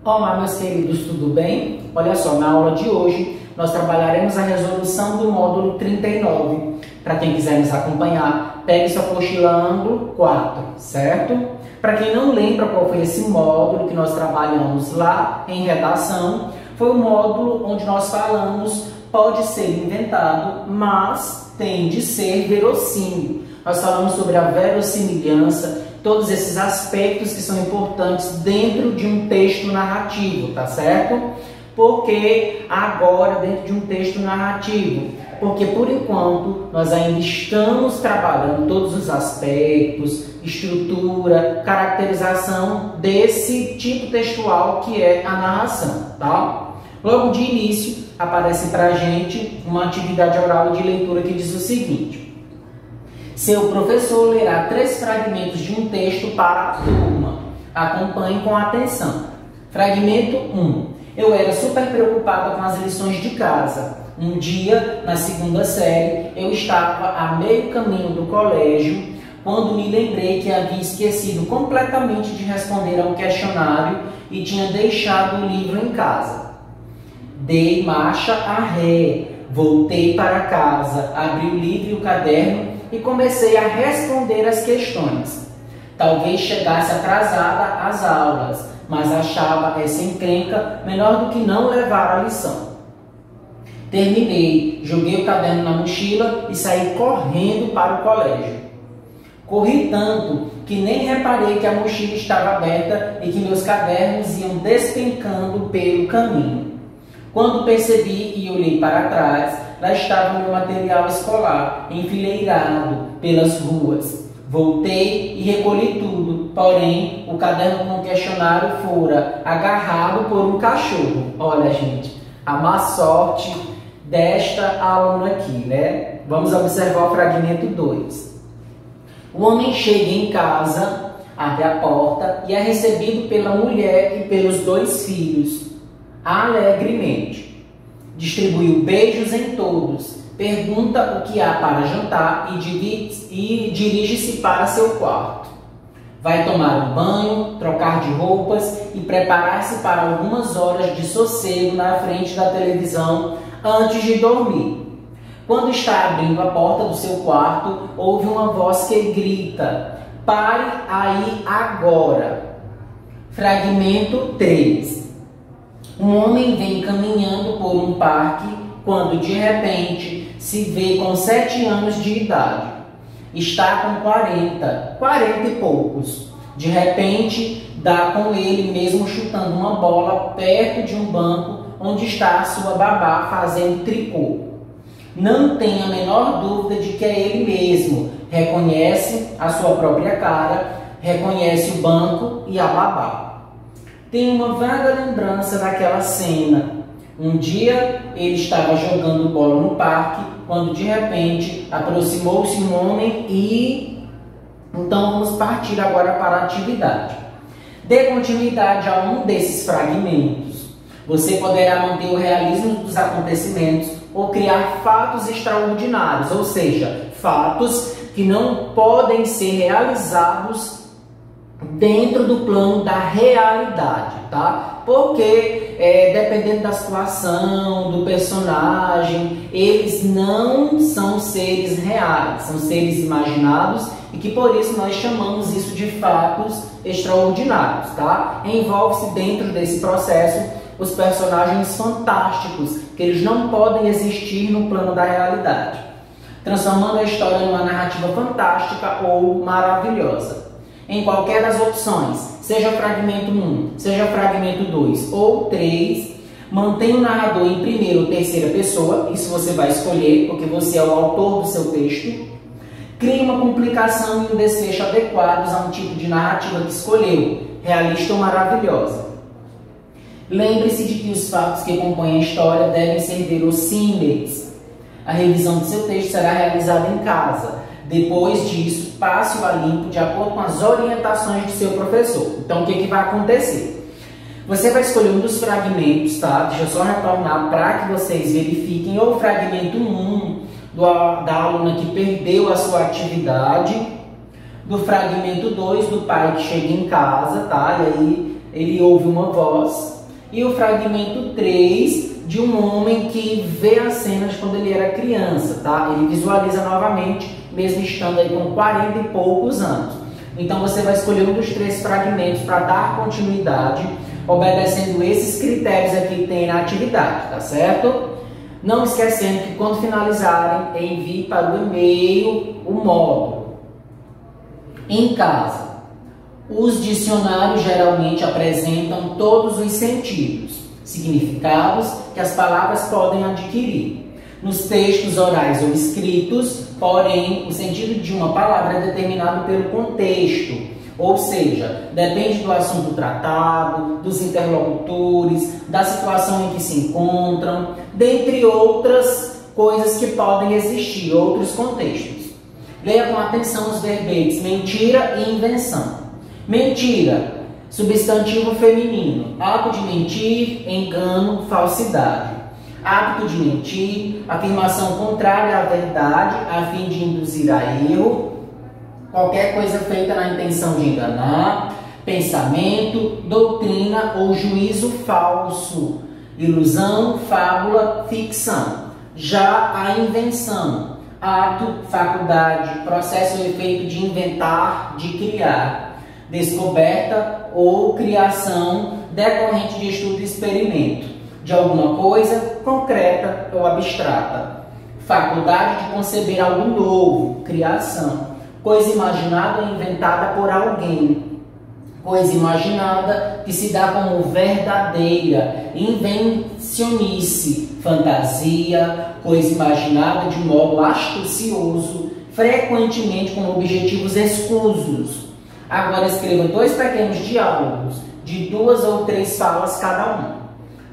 Olá, meus queridos, tudo bem? Olha só, na aula de hoje nós trabalharemos a resolução do módulo 39. Para quem quiser nos acompanhar, pegue sua apostila ângulo 4, certo? Para quem não lembra qual foi esse módulo que nós trabalhamos lá em redação, foi o módulo onde nós falamos pode ser inventado, mas tem de ser verossímil. Nós falamos sobre a verossimilhança, todos esses aspectos que são importantes dentro de um texto narrativo, tá certo? Porque agora dentro de um texto narrativo? Porque por enquanto nós ainda estamos trabalhando todos os aspectos, estrutura, caracterização desse tipo textual que é a narração, tá? Logo de início aparece pra gente uma atividade oral de leitura que diz o seguinte: seu professor lerá 3 fragmentos de um texto para a turma. Acompanhe com atenção. Fragmento 1. Eu era super preocupada com as lições de casa. Um dia, na 2ª série, eu estava a meio caminho do colégio quando me lembrei que havia esquecido completamente de responder a um questionário e tinha deixado o livro em casa. Dei marcha a ré, voltei para casa, abri o livro e o caderno e comecei a responder as questões. Talvez chegasse atrasada às aulas, mas achava essa encrenca melhor do que não levar a lição. Terminei, joguei o caderno na mochila e saí correndo para o colégio. Corri tanto que nem reparei que a mochila estava aberta e que meus cadernos iam despencando pelo caminho. Quando percebi e olhei para trás, lá estava meu material escolar, enfileirado pelas ruas. Voltei e recolhi tudo, porém, o caderno com o questionário fora agarrado por um cachorro. Olha, gente, a má sorte desta aluna aqui, né? Vamos observar o fragmento 2. O homem chega em casa, abre a porta e é recebido pela mulher e pelos 2 filhos, alegremente. Distribuiu beijos em todos, pergunta o que há para jantar e dirige-se para seu quarto. Vai tomar um banho, trocar de roupas e preparar-se para algumas horas de sossego na frente da televisão antes de dormir. Quando está abrindo a porta do seu quarto, ouve uma voz que grita: pare aí agora. Fragmento 3. Um homem vem caminhando por um parque quando de repente se vê com 7 anos de idade. Está com 40 e poucos. De repente dá com ele mesmo chutando uma bola perto de um banco onde está a sua babá fazendo tricô. Não tem a menor dúvida de que é ele mesmo. Reconhece a sua própria cara, reconhece o banco e a babá. Tem uma vaga lembrança daquela cena. Um dia ele estava jogando bola no parque, quando de repente aproximou-se um homem e... Então vamos partir agora para a atividade. Dê continuidade a um desses fragmentos. Você poderá manter o realismo dos acontecimentos ou criar fatos extraordinários, ou seja, fatos que não podem ser realizados dentro do plano da realidade, tá? Porque dependendo da situação, do personagem, eles não são seres reais, são seres imaginados e que por isso nós chamamos isso de fatos extraordinários, tá? Envolve-se dentro desse processo os personagens fantásticos, que eles não podem existir no plano da realidade, transformando a história numa narrativa fantástica ou maravilhosa. Em qualquer das opções, seja fragmento 1, seja fragmento 2 ou 3, mantenha o narrador em primeira ou terceira pessoa, isso você vai escolher, porque você é o autor do seu texto. Crie uma complicação e um desfecho adequados a um tipo de narrativa que escolheu, realista ou maravilhosa. Lembre-se de que os fatos que compõem a história devem ser verossímeis. A revisão do seu texto será realizada em casa. Depois disso, passe-o a limpo de acordo com as orientações do seu professor. Então, o que vai acontecer? Você vai escolher um dos fragmentos, tá? Deixa eu só retornar para que vocês verifiquem. Ou o fragmento 1 da aluna que perdeu a sua atividade, do fragmento 2 do pai que chega em casa, tá? E aí ele ouve uma voz. E o fragmento 3, de um homem que vê as cenas quando ele era criança, tá? Ele visualiza novamente, mesmo estando aí com 40 e poucos anos. Então você vai escolher um dos 3 fragmentos para dar continuidade, obedecendo esses critérios aqui que tem na atividade, tá certo? Não esquecendo que quando finalizarem, envie para o e-mail o módulo. Em casa, os dicionários geralmente apresentam todos os sentidos, significados que as palavras podem adquirir. Nos textos orais ou escritos, porém, o sentido de uma palavra é determinado pelo contexto, ou seja, depende do assunto tratado, dos interlocutores, da situação em que se encontram, dentre outras coisas que podem existir, outros contextos. Leia com atenção os verbetes mentira e invenção. Mentira, substantivo feminino, ato de mentir, engano, falsidade. Hábito de mentir, afirmação contrária à verdade, a fim de induzir a erro, qualquer coisa feita na intenção de enganar, pensamento, doutrina ou juízo falso, ilusão, fábula, ficção. Já a invenção, ato, faculdade, processo ou efeito de inventar, de criar, descoberta ou criação decorrente de estudo e experimento, de alguma coisa concreta ou abstrata. Faculdade de conceber algo novo, criação. Coisa imaginada ou inventada por alguém. Coisa imaginada que se dá como verdadeira, invencionice, fantasia, coisa imaginada de modo astucioso, frequentemente com objetivos escusos. Agora escreva 2 pequenos diálogos, de 2 ou 3 falas cada um.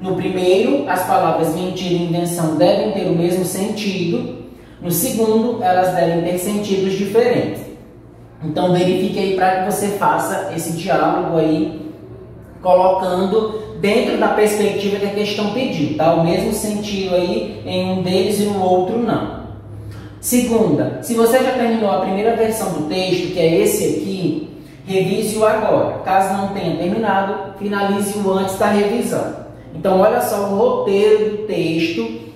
No primeiro, as palavras mentira e invenção devem ter o mesmo sentido. No segundo, elas devem ter sentidos diferentes. Então, verifique aí para que você faça esse diálogo aí, colocando dentro da perspectiva que a questão pediu, tá? O mesmo sentido aí em um deles e no outro não. Segunda, se você já terminou a primeira versão do texto, que é esse aqui, revise-o agora. Caso não tenha terminado, finalize-o antes da revisão. Então, olha só o roteiro do texto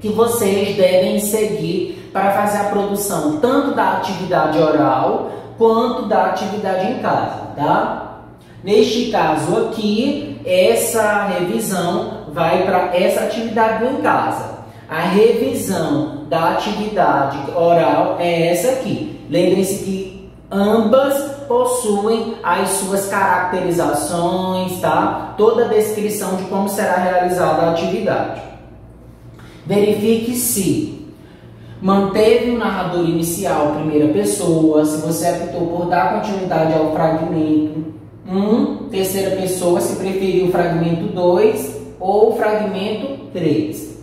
que vocês devem seguir para fazer a produção tanto da atividade oral quanto da atividade em casa, tá? Neste caso aqui, essa revisão vai para essa atividade do em casa. A revisão da atividade oral é essa aqui. Lembrem-se que ambas possuem as suas caracterizações, tá? Toda a descrição de como será realizada a atividade. Verifique se manteve o narrador inicial, primeira pessoa, se você optou por dar continuidade ao fragmento 1, terceira pessoa, se preferiu o fragmento 2 ou o fragmento 3.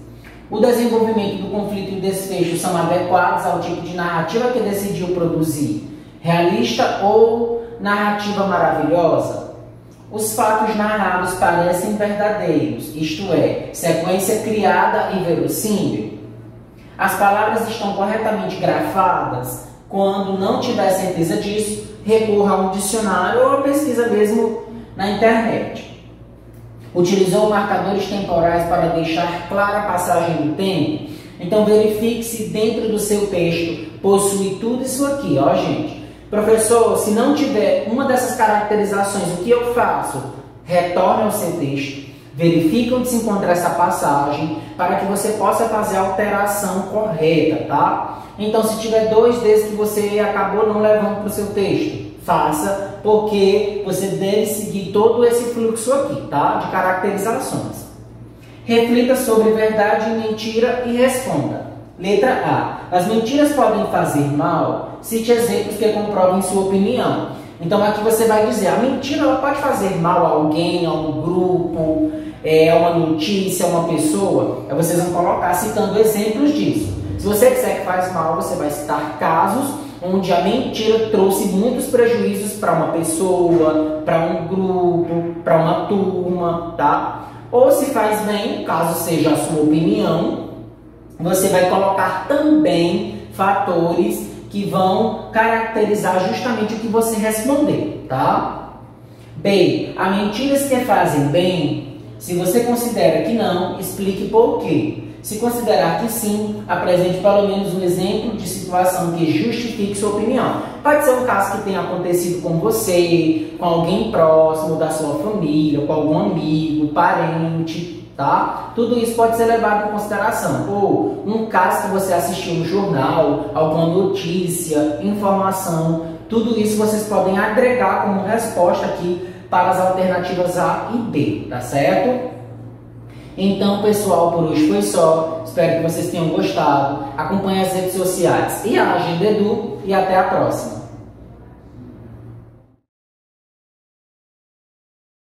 O desenvolvimento do conflito e o desfecho são adequados ao tipo de narrativa que decidiu produzir. Realista ou narrativa maravilhosa? Os fatos narrados parecem verdadeiros, isto é, sequência criada e verossímil. As palavras estão corretamente grafadas? Quando não tiver certeza disso, recorra a um dicionário ou a pesquisa mesmo na internet. Utilizou marcadores temporais para deixar clara a passagem do tempo? Então verifique se dentro do seu texto possui tudo isso aqui, ó gente. Professor, se não tiver uma dessas caracterizações, o que eu faço? Retorne ao seu texto, verifique onde se encontra essa passagem, para que você possa fazer a alteração correta, tá? Então, se tiver 2 desses que você acabou não levando para o seu texto, faça, porque você deve seguir todo esse fluxo aqui, tá? De caracterizações. Reflita sobre verdade e mentira e responda. Letra A. As mentiras podem fazer mal? Cite exemplos que comprovem sua opinião. Então aqui você vai dizer, a mentira ela pode fazer mal a alguém, a um grupo, a uma notícia, a uma pessoa. Aí vocês vão colocar citando exemplos disso. Se você disser que faz mal, você vai citar casos onde a mentira trouxe muitos prejuízos para uma pessoa, para um grupo, para uma turma, tá? Ou se faz bem, caso seja a sua opinião, você vai colocar também fatores que vão caracterizar justamente o que você responder, tá? B. Há mentiras que fazem bem? Se você considera que não, explique por quê. Se considerar que sim, apresente pelo menos um exemplo de situação que justifique sua opinião. Pode ser um caso que tenha acontecido com você, com alguém próximo da sua família, com algum amigo, parente, tá? Tudo isso pode ser levado em consideração. Ou um caso que você assistiu no jornal, alguma notícia, informação, tudo isso vocês podem agregar como resposta aqui para as alternativas A e B, tá certo? Então, pessoal, por hoje foi só. Espero que vocês tenham gostado. Acompanhe as redes sociais e a Agenda Edu e até a próxima.